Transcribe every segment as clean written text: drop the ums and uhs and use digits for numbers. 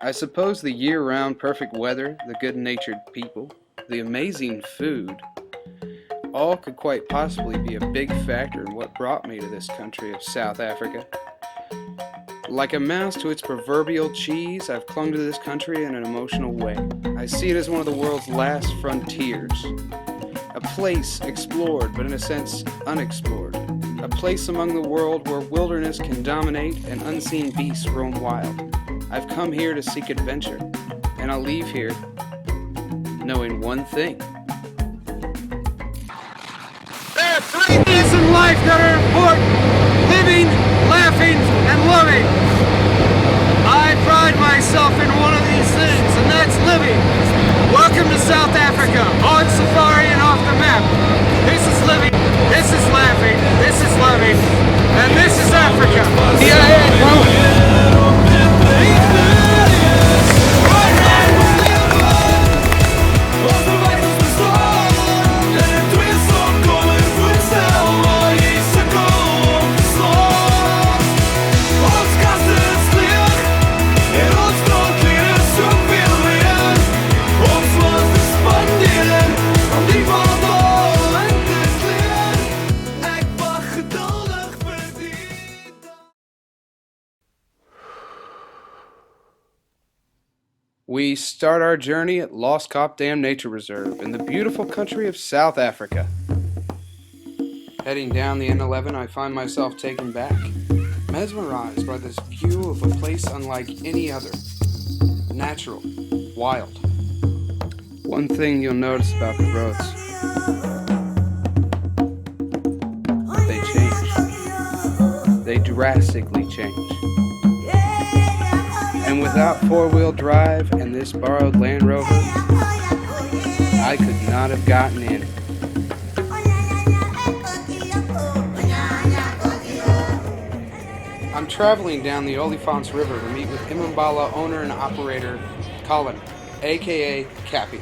I suppose the year-round perfect weather, the good-natured people, the amazing food, all could quite possibly be a big factor in what brought me to this country of South Africa. Like a mouse to its proverbial cheese, I've clung to this country in an emotional way. I see it as one of the world's last frontiers. A place explored, but in a sense unexplored. A place among the world where wilderness can dominate and unseen beasts roam wild. I've come here to seek adventure, and I'll leave here knowing one thing. There are three things in life that are important: living, laughing, and loving. I pride myself in one of these things, and that's living. Welcome to South Africa, on safari and off the map. This is living, this is laughing, this is loving, and this is Africa. Yeah, bro. We start our journey at Loskop Dam Nature Reserve in the beautiful country of South Africa. Heading down the N11, I find myself taken back, mesmerized by this view of a place unlike any other. Natural, wild. One thing you'll notice about the roads: they change. They drastically change. And without four-wheel drive and this borrowed Land Rover, I could not have gotten in. I'm traveling down the Olifants River to meet with Imambala owner and operator Colin, aka Cappy.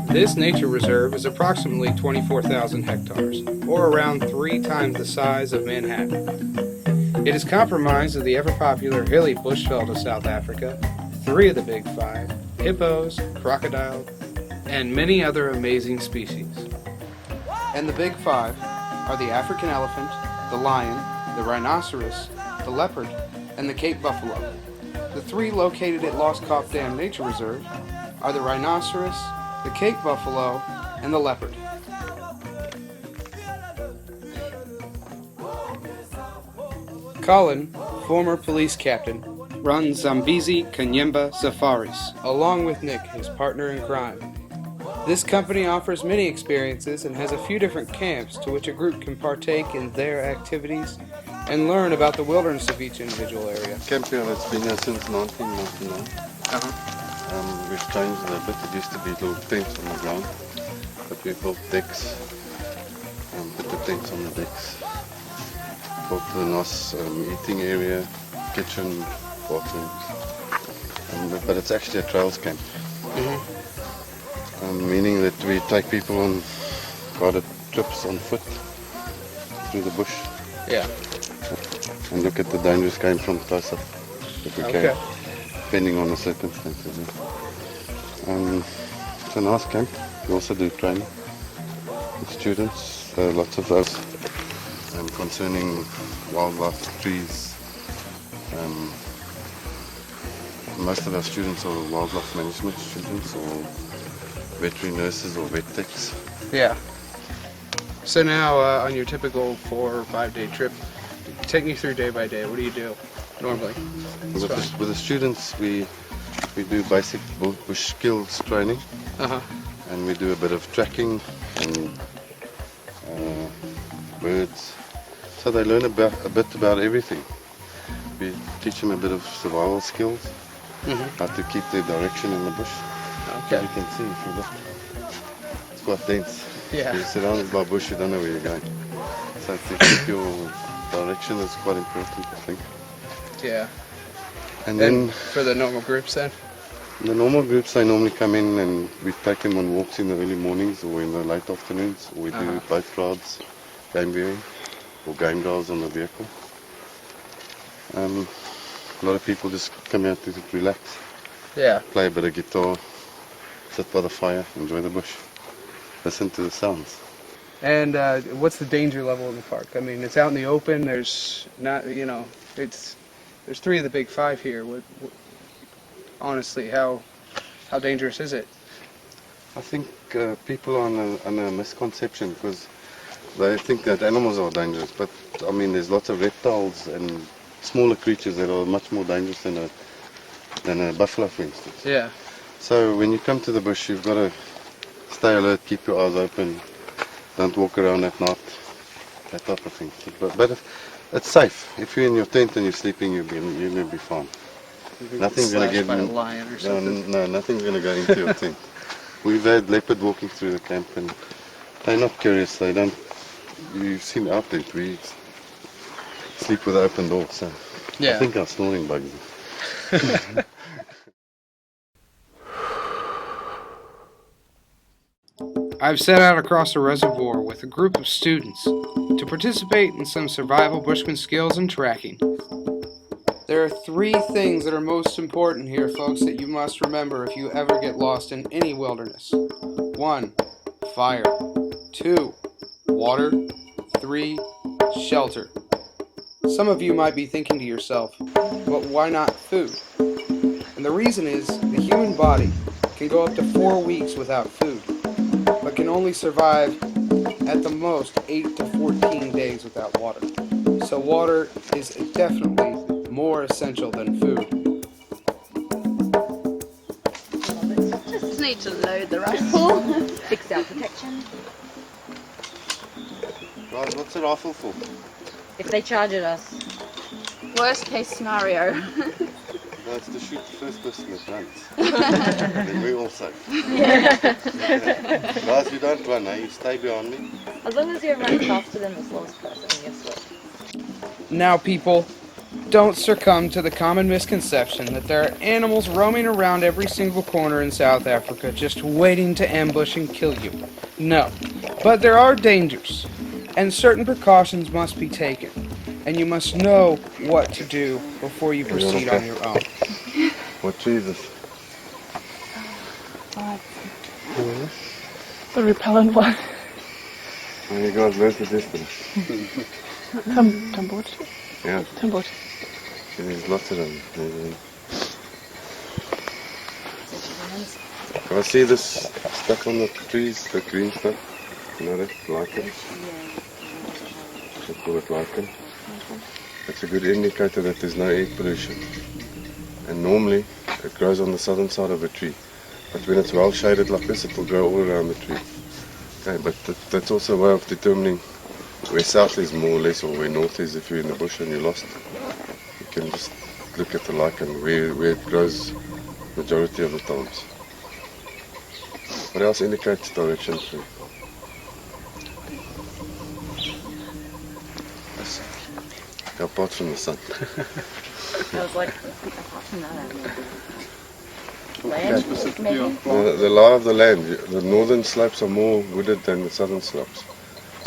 This nature reserve is approximately 24,000 hectares, or around 3 times the size of Manhattan. It is comprised of the ever-popular hilly bushveld of South Africa, 3 of the Big Five, hippos, crocodiles, and many other amazing species. And the Big Five are the African elephant, the lion, the rhinoceros, the leopard, and the Cape buffalo. The 3 located at Loskop Dam Nature Reserve are the rhinoceros, the Cape buffalo, and the leopard. Colin, former police captain, runs Zambezi Kanyemba Safaris, along with Nick, his partner in crime. This company offers many experiences and has a few different camps to which a group can partake in their activities and learn about the wilderness of each individual area. Camp here has been here since 1999. We've changed it a bit. It used to be little tents on the ground, but we built decks and put the tents on the decks. Built the nice eating area, kitchen, bathrooms. But it's actually a trails camp. Meaning that we take people on guided trips on foot through the bush. Yeah. And look at the dangerous game from close up if we can, depending on the circumstances. It's a nice camp. We also do training with students, lots of us, concerning wildlife, trees. Most of our students are wildlife management students or veterinary nurses or vet techs. Yeah. So now on your typical 4 or 5 day trip, take me through day by day. What do you do normally? With the students, we do basic bush skills training, and we do a bit of tracking and birds. So they learn a bit about everything. We teach them a bit of survival skills, how to keep their direction in the bush. As you can see, if you look, it's quite dense. Yeah. You're surrounded by bush, you don't know where you're going. So to keep your direction is quite important, I think. Yeah. And then for the normal groups then? The normal groups, they normally come in and we take them on walks in the early mornings or in the late afternoons. Or we do boat rides, game viewing, or game drives on the vehicle. A lot of people just come out to relax, Yeah. play a bit of guitar, sit by the fire, enjoy the bush, listen to the sounds. And what's the danger level in the park? I mean, it's out in the open. There's not, there's 3 of the big 5 here. Honestly, how dangerous is it? I think people are on a misconception because they think that animals are dangerous, but I mean there's lots of reptiles and smaller creatures that are much more dangerous than a buffalo, for instance. Yeah. So when you come to the bush, you've got to stay alert, keep your eyes open, don't walk around at night, that type of thing. But it's safe. If you're in your tent and you're sleeping, you're going to be fine. Nothing's going to get by a lion or something. No, nothing's going to go into your tent. We've had leopard walking through the camp, and they're not curious. They don't. You've seen our tent. We sleep with an open door, so Yeah. I think our snoring bugs them. I've set out across the reservoir with a group of students to participate in some survival bushman skills and tracking. There are 3 things that are most important here, folks, that you must remember if you ever get lost in any wilderness. 1. Fire. 2. Water. 3. Shelter. Some of you might be thinking to yourself, but why not food? And the reason is the human body can go up to 4 weeks without food, but can only survive at the most 8 to 14 days without water. So water is definitely more essential than food. Just need to load the rifle. Fix our protection. Guys, what's a rifle for? If they charge at us. Worst case scenario. No, it's to shoot the first person that runs. Then we're all safe. Guys, you don't run, you stay behind me. As long as you're running faster than the slowest person, guess what? Now, people, don't succumb to the common misconception that there are animals roaming around every single corner in South Africa just waiting to ambush and kill you. No, but there are dangers, and certain precautions must be taken, and you must know what to do before you proceed on your own. What tree is this? The repellent one. Oh, you guys learned the distance. Tamboti? Yeah, Tamboti. there's lots of them. Can I see this stuff on the trees, the green stuff? You know that? Lichen? They call it lichen. It's a good indicator that there's no air pollution. And normally it grows on the southern side of a tree. But when it's well shaded like this, it will grow all around the tree. Okay, but that's also a way of determining where south is more or less, or where north is if you're in the bush and you're lost. You can just look at the lichen, where it grows majority of the times. What else indicates direction for you? Apart from the sun. I was like, apart from that, land, maybe? The lie of the land, the northern slopes are more wooded than the southern slopes.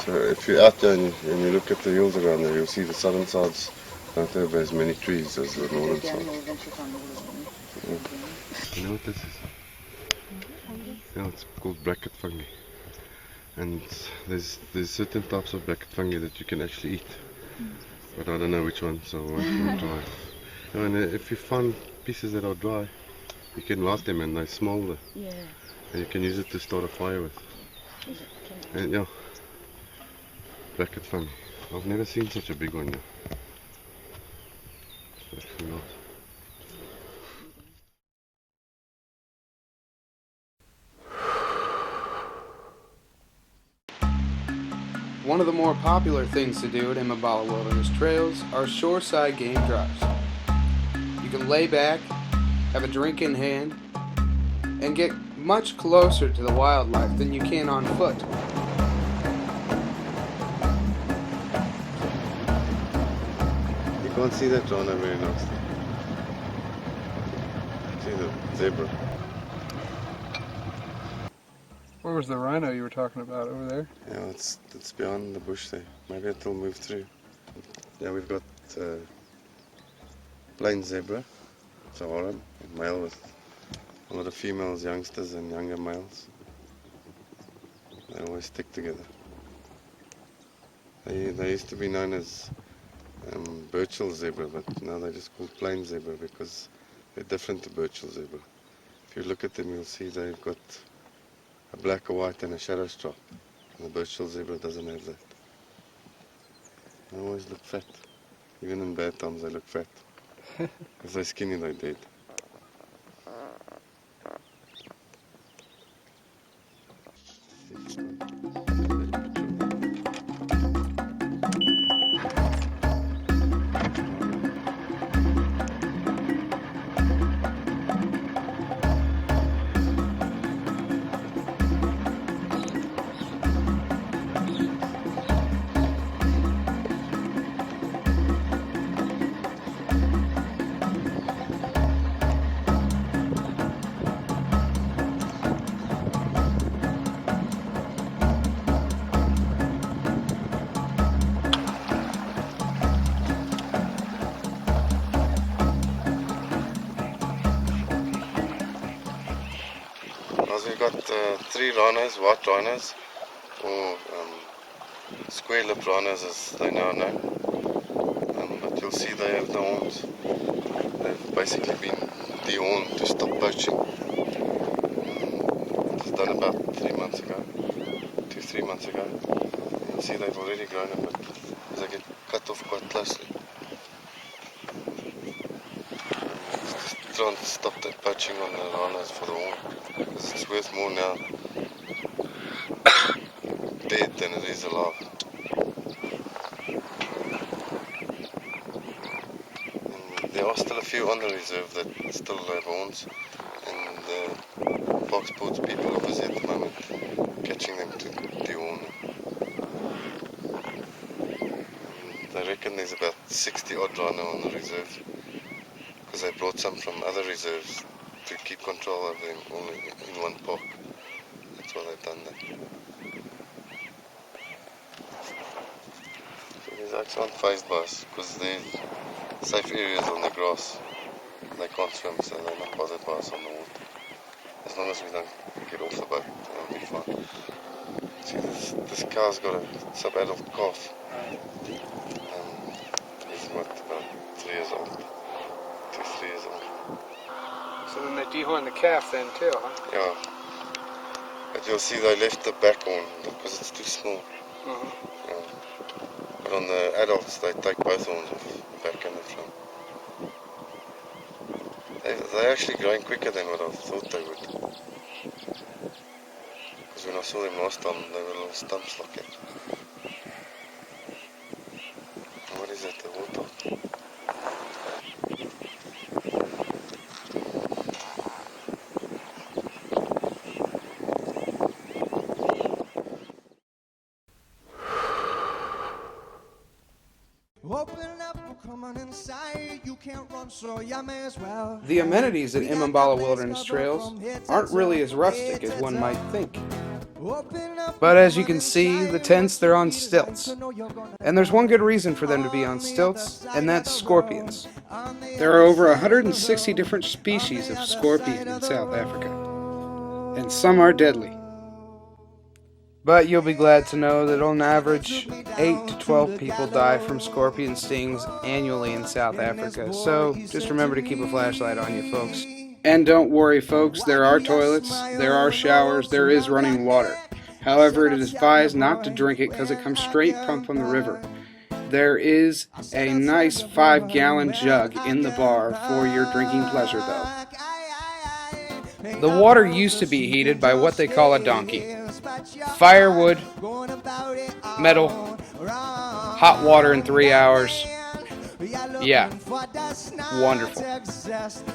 So if you're out there and you look at the hills around there, you'll see the southern sides don't have as many trees as the northern sides. You know what this is? Yeah, it's called bracket fungi. And there's certain types of bracket fungi that you can actually eat. But I don't know which one, so I won't try. And if you find pieces that are dry, you can light them and they smolder. Yeah. And you can use it to start a fire with. And yeah, bracket fungi. I've never seen such a big one yet. It's actually nice. One of the more popular things to do at Imabala Wilderness Trails are shoreside game drives. You can lay back, have a drink in hand, and get much closer to the wildlife than you can on foot. You can't see that rhino very nicely. See the zebra. Where was the rhino you were talking about over there? Yeah, it's behind the bush there. Maybe it'll move through. Yeah, we've got plain zebra. It's a harem, a male with a lot of females, youngsters and younger males. They always stick together. They used to be known as Burchell zebra, but now they're just called plain zebra because they're different to Burchell zebra. If you look at them, you'll see they've got a black, a white and a shadow stripe. And the Burchell zebra doesn't have that. They always look fat. Even in bad times they look fat. If they're skinny, they're dead. We've got 3 rhinos, white rhinos, or square-lipped rhinos as they now know. But you'll see they have the horns. They've basically been dehorned to stop poaching. It was done about 3 months ago, 2-3 months ago. You'll see they've already grown a bit as they get cut off quite closely. Just trying to stop that poaching on the rhinos for the horn. Because it's worth more now dead than it is alive. And there are still a few on the reserve that still have horns, and the park sports people are busy at the moment catching them to dehorn them. They reckon there's about 60 odd rhino on the reserve, because they brought some from other reserves to keep control of them all in one park. That's why they've done that. So these oaks aren't phased by us because there's safe areas on the grass. They can't swim, so they're not bothered by us on the water. As long as we don't get off the boat, they'll be fine. See, this cow's got a sub-adult calf. He's about 3 years old. 2-3 years old. So then they dehorn the calf then too, huh? Yeah. But you'll see they left the back horn because it's too small. Yeah. But on the adults they take both horns off, the back and the front. They're actually growing quicker than what I thought they would. Because when I saw them last time they were little stumps like that. What is it, the water? The amenities at Imambala Wilderness Trails aren't really as rustic as one might think. But as you can see, the tents, they're on stilts. And there's one good reason for them to be on stilts, and that's scorpions. There are over 160 different species of scorpion in South Africa, and some are deadly. But you'll be glad to know that on average, 8 to 12 people die from scorpion stings annually in South Africa. So just remember to keep a flashlight on you, folks. And don't worry, folks, there are toilets, there are showers, there is running water. However, it is advised not to drink it because it comes straight pumped from the river. There is a nice 5-gallon jug in the bar for your drinking pleasure, though. The water used to be heated by what they call a donkey. Firewood, metal, hot water in 3 hours. Yeah, wonderful.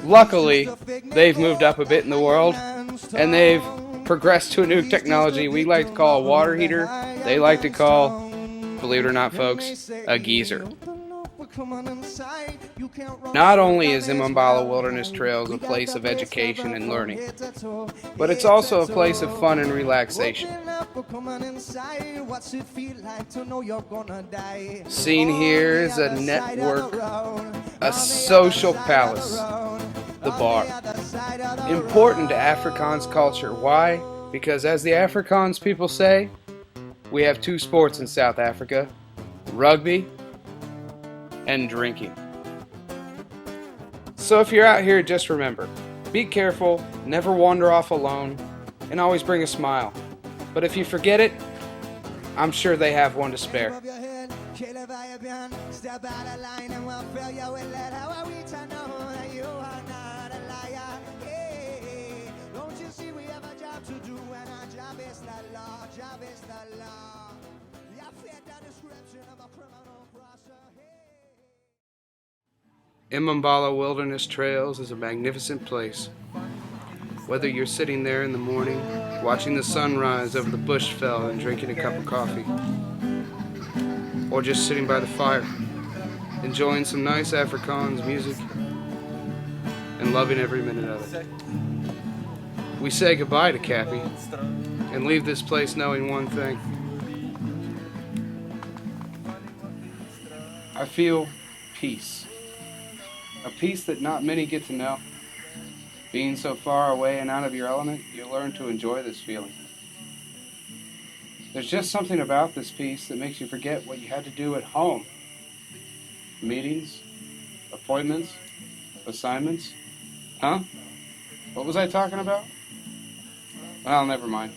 Luckily, they've moved up a bit in the world, and they've progressed to a new technology we like to call a water heater. They like to call, believe it or not, folks, a geyser. Not only is Imambala Wilderness Trails a place of education and learning, but it's also a place of fun and relaxation. Seen here is a network a social palace, the bar. Important to Afrikaans culture. Why? Because as the Afrikaans people say, we have two sports in South Africa, rugby and drinking. So if you're out here, just remember, be careful, never wander off alone, and always bring a smile. But if you forget it, I'm sure they have one to spare. Imambala Wilderness Trails is a magnificent place. Whether you're sitting there in the morning, watching the sunrise over the bushveld and drinking a cup of coffee, or just sitting by the fire, enjoying some nice Afrikaans music, and loving every minute of it. We say goodbye to Cappy, and leave this place knowing one thing. I feel peace. A peace that not many get to know. Being so far away and out of your element, you learn to enjoy this feeling. There's just something about this peace that makes you forget what you had to do at home. Meetings, appointments, assignments. Huh? What was I talking about? Well, never mind.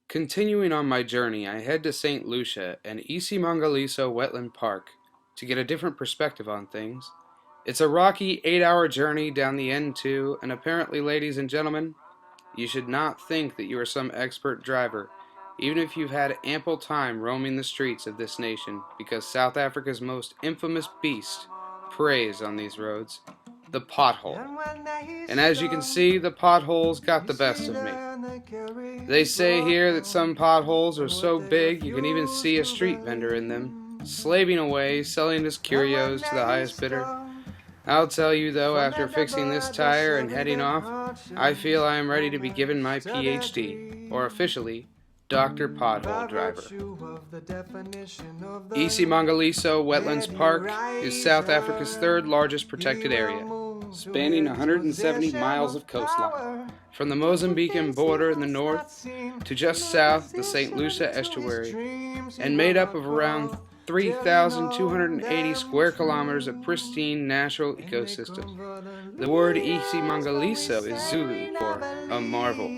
Continuing on my journey, I head to St. Lucia and Isimangaliso Wetland Park to get a different perspective on things. It's a rocky 8-hour journey down the N2, and apparently, ladies and gentlemen, you should not think that you are some expert driver, even if you've had ample time roaming the streets of this nation, because South Africa's most infamous beast preys on these roads, the pothole. And as you can see, the potholes got the best of me. They say here that some potholes are so big you can even see a street vendor in them, slaving away, selling his curios to the highest bidder. I'll tell you though, after fixing this tire and heading off, I feel I am ready to be given my PhD, or officially, Dr. Pothole Driver. Isimangaliso Wetlands Park is South Africa's third largest protected area, spanning 170 miles of coastline, from the Mozambican border in the north to just south the St. Lucia estuary, and made up of around 3,280 square kilometers of pristine natural ecosystem. The word Isimangaliso is Zulu for a marvel.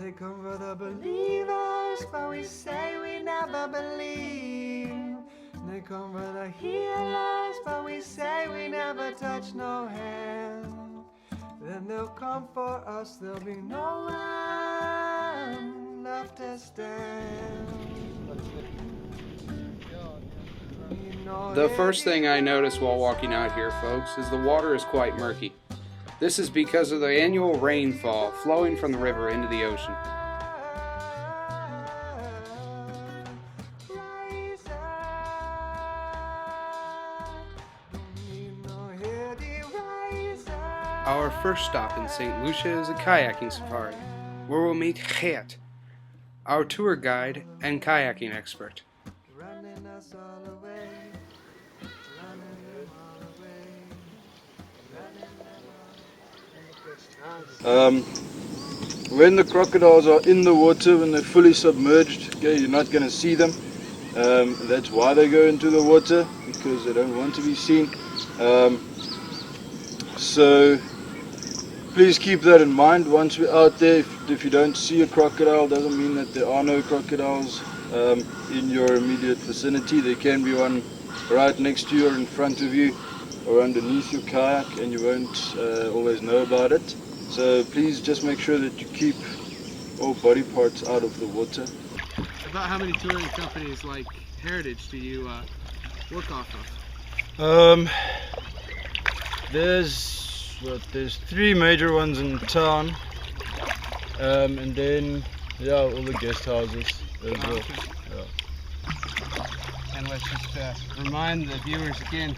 They come for the believers, but we say we never believe. They come for the healers, but we say we never touch no hand. Then they'll come for us, there'll be no one left to stand. The first thing I notice while walking out here, folks, is the water is quite murky. This is because of the annual rainfall flowing from the river into the ocean. Our first stop in St. Lucia is a kayaking safari, where we'll meet Geert, our tour guide and kayaking expert. When the crocodiles are in the water, when they're fully submerged, okay, you're not going to see them. That's why they go into the water, because they don't want to be seen. So please keep that in mind once we're out there. If you don't see a crocodile, doesn't mean that there are no crocodiles in your immediate vicinity. There can be one right next to you or in front of you or underneath your kayak, and you won't always know about it. So please just make sure that you keep all body parts out of the water. About how many touring companies like Heritage do you work off of? There's 3 major ones in town, and then all the guest houses as well. Okay. Yeah. And let's just remind the viewers again,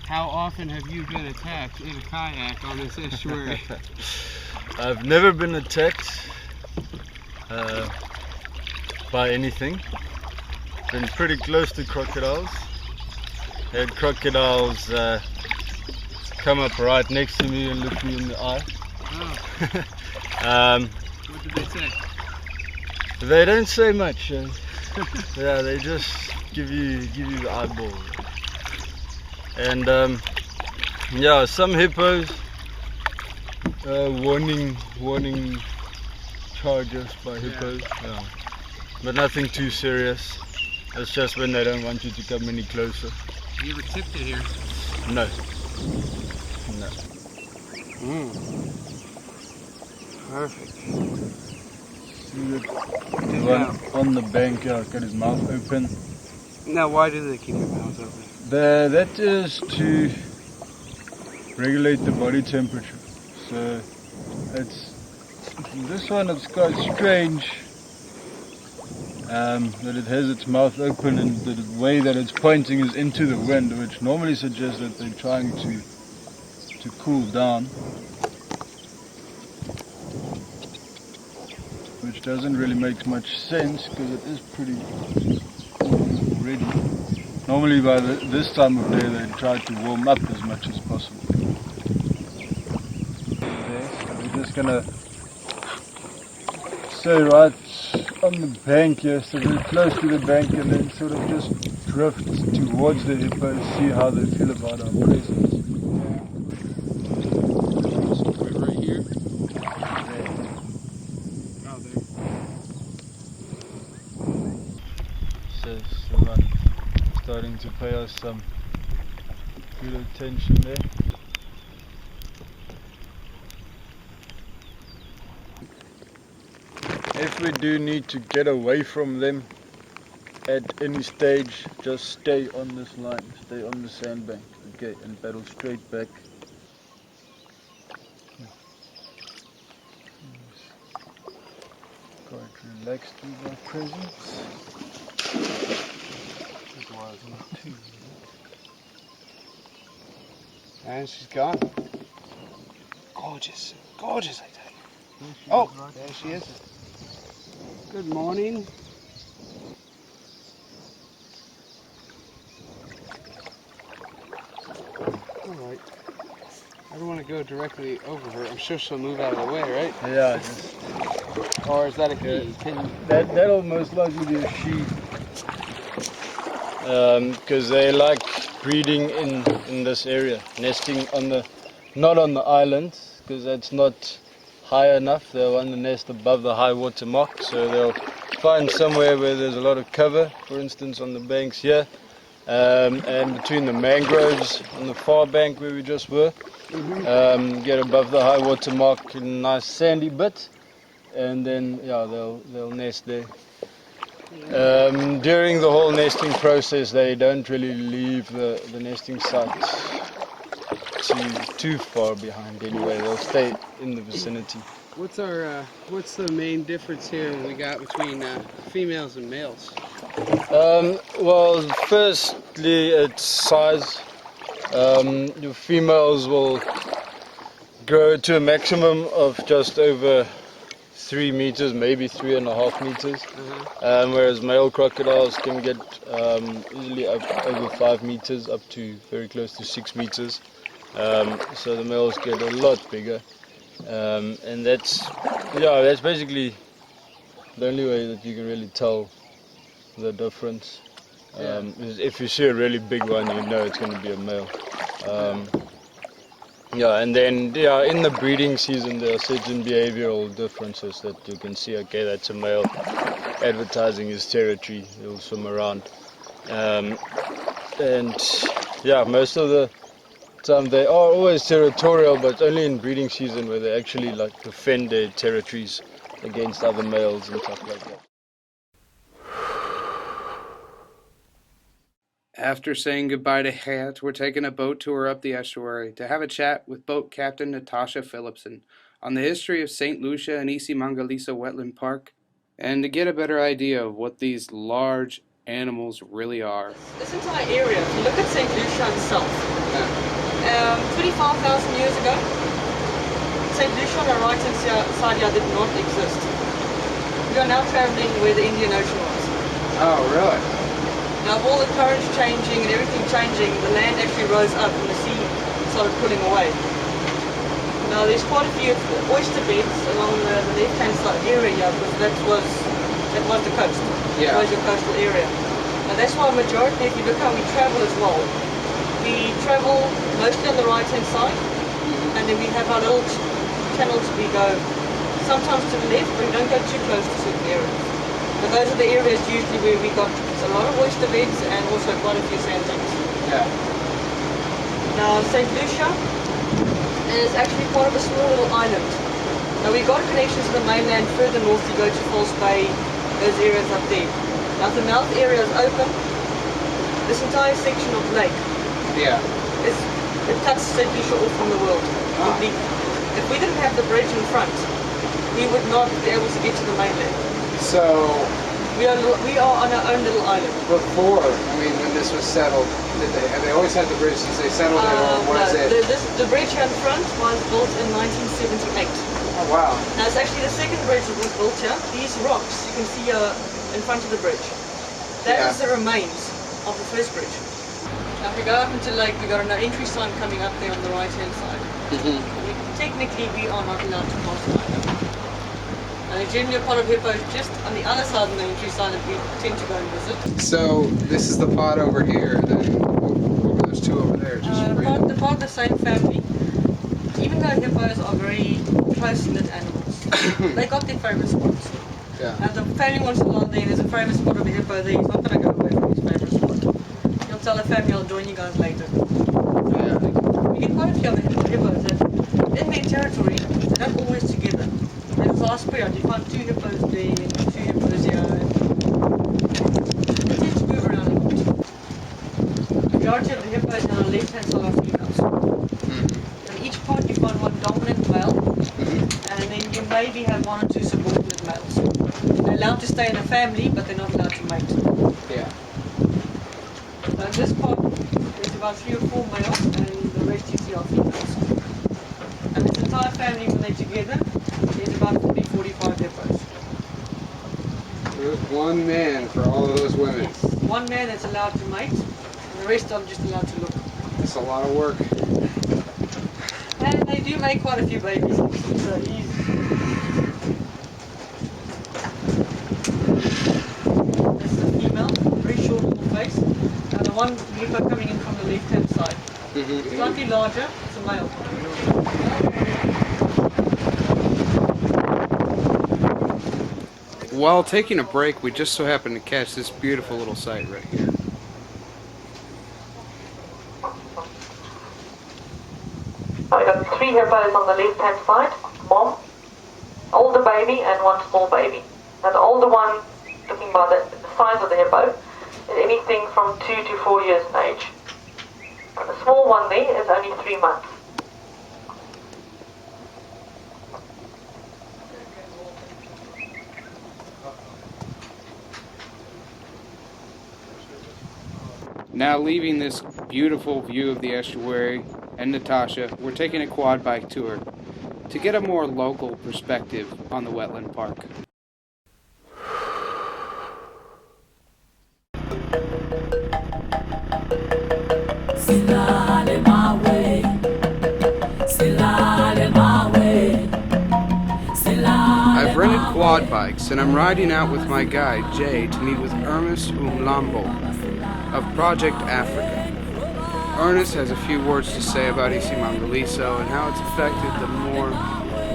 how often have you been attacked in a kayak on this estuary? I've never been attacked by anything. Been pretty close to crocodiles. Had crocodiles come up right next to me and look me in the eye. Oh. What did they say? They don't say much. Yeah, they just give you the eyeball. And yeah, some hippos warning charge us by hippos. Yeah. But nothing too serious. It's just when they don't want you to come any closer. You ever tipped it here? No. No. Perfect. See the one on the bank, got his mouth open. Now, why do they keep their mouths open? That is to regulate the body temperature. So this one it's quite strange that it has its mouth open and the way that it's pointing is into the wind, which normally suggests that they're trying to cool down. Which doesn't really make much sense because it is pretty cool already. Normally by this time of day they try to warm up as much as possible. Okay, so we're just gonna stay right on the bank here, so we're close to the bank and then sort of just drift towards the hippo and see how they feel about our presence. Right here? There. Oh, there. So someone starting to pay us some good attention there. If we do need to get away from them at any stage, just stay on this line, stay on the sandbank, okay, and paddle straight back. Quite relaxed with our presence. And she's gone. Gorgeous. Gorgeous, I tell you. Oh, there she is. Good morning. Alright. I don't want to go directly over her. I'm sure she'll move out of the way, right? Yeah, just, Or is that a he? that'll most likely be a she. Because they like breeding in this area, nesting not on the island, because that's not high enough. They'll want to nest above the high water mark, so they'll find somewhere where there's a lot of cover, for instance on the banks here, and between the mangroves on the far bank where we just were, get above the high water mark in a nice sandy bit, and then yeah, they'll nest there. During the whole nesting process, they don't really leave the nesting site too far behind anyway. They'll stay in the vicinity. What's the main difference here we got between females and males? Well, firstly, it's size. Your females will grow to a maximum of just over 3 meters, maybe 3.5 meters, whereas male crocodiles can get easily up over 5 meters, up to very close to 6 meters. So the males get a lot bigger, and that's basically the only way that you can really tell the difference. Is if you see a really big one, you know it's going to be a male. And then in the breeding season there are certain behavioral differences that you can see. Okay, that's a male advertising his territory, he'll swim around, and most of the time they are always territorial, but only in breeding season where they actually like defend their territories against other males and stuff like that. After saying goodbye to Hat, we're taking a boat tour up the estuary to have a chat with boat captain Natasha Philipson on the history of St. Lucia and Isimangaliso Wetland Park, and to get a better idea of what these large animals really are. This entire area, if you look at St. Lucia itself, 25,000 years ago, St. Lucia on the right hand side here did not exist. We are now traveling where the Indian Ocean was. Oh, really? Now with all the currents changing and everything changing, the land actually rose up and the sea started pulling away. Now there's quite a few oyster beds along the left-hand side area because that was the coast. Yeah. That was your coastal area. Now that's why majority, if you look how we travel as well, we travel mostly on the right-hand side, and then we have our little channels we go sometimes to the left, but we don't go too close to certain areas. But those are the areas usually where we got a lot of oyster beds and also quite a few sand tanks. Yeah. Now St. Lucia is actually part of a small little island. Now we got connections to the mainland further north. You go to False Bay, those areas up there. Now the mouth area is open. This entire section of lake, Yeah. it cuts St. Lucia off from the world completely. If we didn't have the bridge in front, we would not be able to get to the mainland. So, We are on our own little island. before, I mean, when this was settled, have they always had the bridge since they settled it, or was it? The bridge here in front was built in 1978. Oh, wow. Now it's actually the second bridge that was built here. These rocks you can see in front of the bridge. That Yeah. is the remains of the first bridge. Now if we go up into the lake, we got an entry sign coming up there on the right hand side. Technically we are not allowed to cross the island. And the generally a pot of hippo is just on the other side of the entry sign that we tend to go and visit. So, this is the pod over here, then over those two over there, just They're part of the same family. Even though hippos are very close-knit animals, they got their favourite spots. Yeah. And the family wants to land there, there's a favourite spot of a hippo there, he's not going to go away from his favourite spot. He'll tell the family, I'll join you guys later. Yeah. We get quite a few other hippos that, in their territory, they're not always together. There was last period, you find 2 hippos there, 2 hippos here. They tend to move around a lot. The majority of the hippos on the left-hand side are females. In each pod you find one dominant male, and then you maybe have 1 or 2 subordinate males. They're allowed to stay in a family, but they're not allowed to mate. Yeah. So in this pod, there's about 3 or 4 males, and the rest you see are females. And this entire family, when they're together, there's about 40, 45 hippos. There's one man for all of those women. One man that's allowed to mate, and the rest are just allowed to look. That's a lot of work. And they do make quite a few babies. So he's... This is a female, very short little face. And the one hippo coming in from the left-hand side. Slightly larger, it's a male. While taking a break, we just so happened to catch this beautiful little sight right here. I got 3 hippos on the left-hand side, mom, older baby and 1 small baby. Now the older one, looking by the size of the hippo, is anything from 2 to 4 years in age. And the small one there is only 3 months. Now leaving this beautiful view of the estuary and Natasha, we're taking a quad bike tour to get a more local perspective on the wetland park. I've rented quad bikes and I'm riding out with my guide Jay to meet with Ernest Umlambo of Project Africa. Ernest has a few words to say about Isimangaliso and how it's affected the more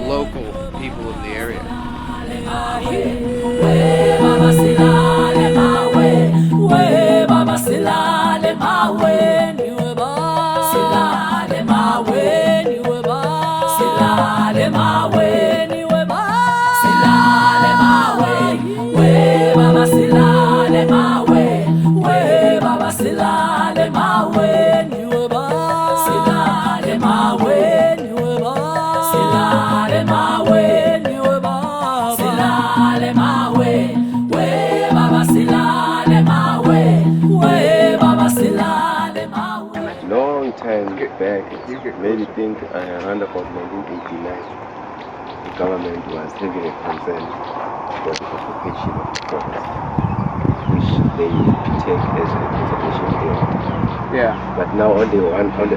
local people of the area. Silale mawe Made me think around about 1989, the government was having a concern for the occupation of the forest, which they take as a conservation area. Yeah. But now on the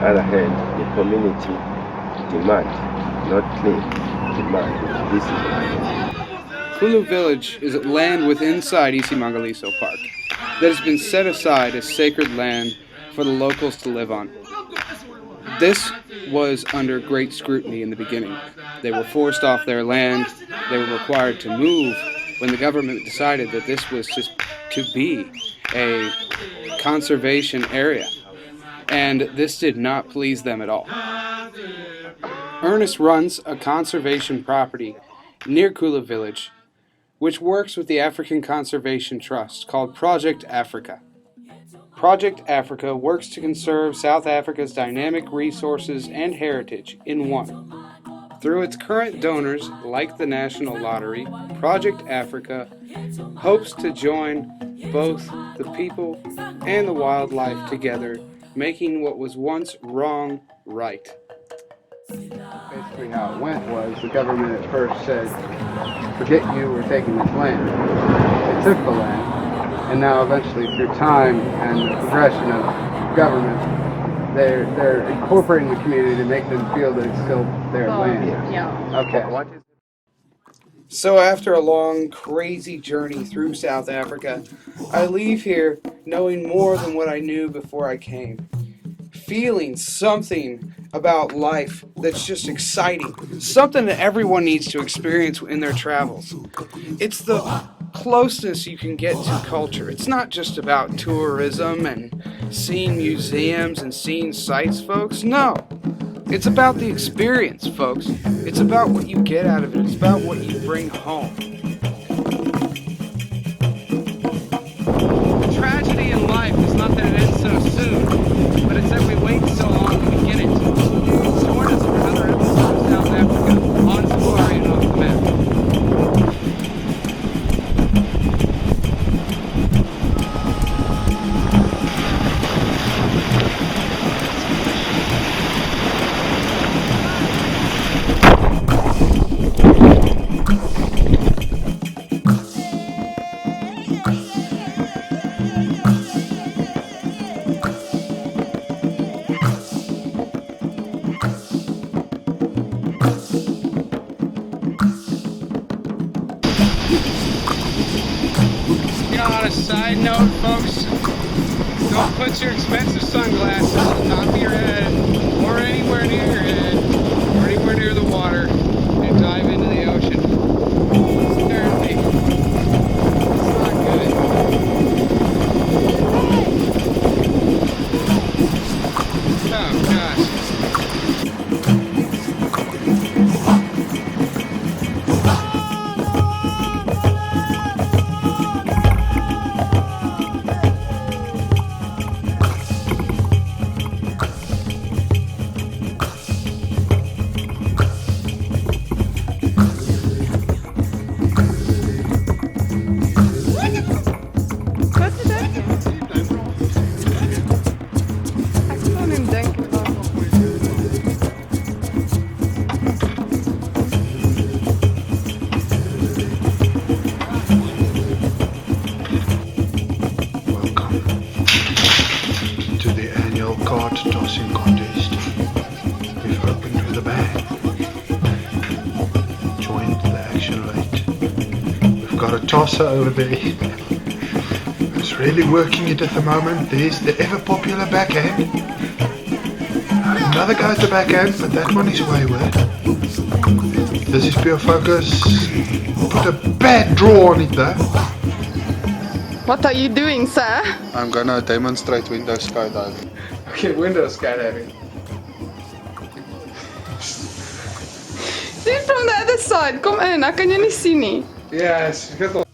other hand, the community demand, not claim, demand this is Kulu Village is land within Isimangaliso Park that has been set aside as sacred land for the locals to live on. This was under great scrutiny in the beginning. They were forced off their land. They were required to move when the government decided that this was just to be a conservation area. And this did not please them at all. Ernest runs a conservation property near Kulu Village, which works with the African Conservation Trust called Project Africa. Project Africa works to conserve South Africa's dynamic resources and heritage in one. Through its current donors, like the National Lottery, Project Africa hopes to join both the people and the wildlife together, making what was once wrong right. Basically how it went was the government at first said, forget you, we're taking this land. They took the land, and now eventually through time and the progression of government, they're incorporating the community to make them feel that it's still their land. Yeah. Okay. So after a long, crazy journey through South Africa, I leave here knowing more than what I knew before I came. Feeling something about life that's just exciting. Something that everyone needs to experience in their travels. It's the closeness you can get to culture. It's not just about tourism and seeing museums and seeing sights, folks. No. It's about the experience, folks. It's about what you get out of it. It's about what you bring home. The tragedy in life is not that it ends so soon, but it's that we wait so long to get it. Join us for another episode of South Africa on Safari and Off the Map. On a side note, folks, don't put your expensive sunglasses on the top of your head or anywhere near your head or anywhere near the water and dive into the ocean. It's dirty. It's not good. Oh gosh. Card tossing contest. We've opened with a bang. Joined the action late. We've got a tosser over there. Who's really working it at the moment. There's the ever popular backhand. Another guy at the backhand, but that one is wayward. This is pure focus. Put a bad draw on it though. What are you doing, sir? I'm gonna demonstrate window skydiving. Okay, window skydiving. See it from the other side. Kom in, ek kan jou nie sien nie. Yeah, it's good.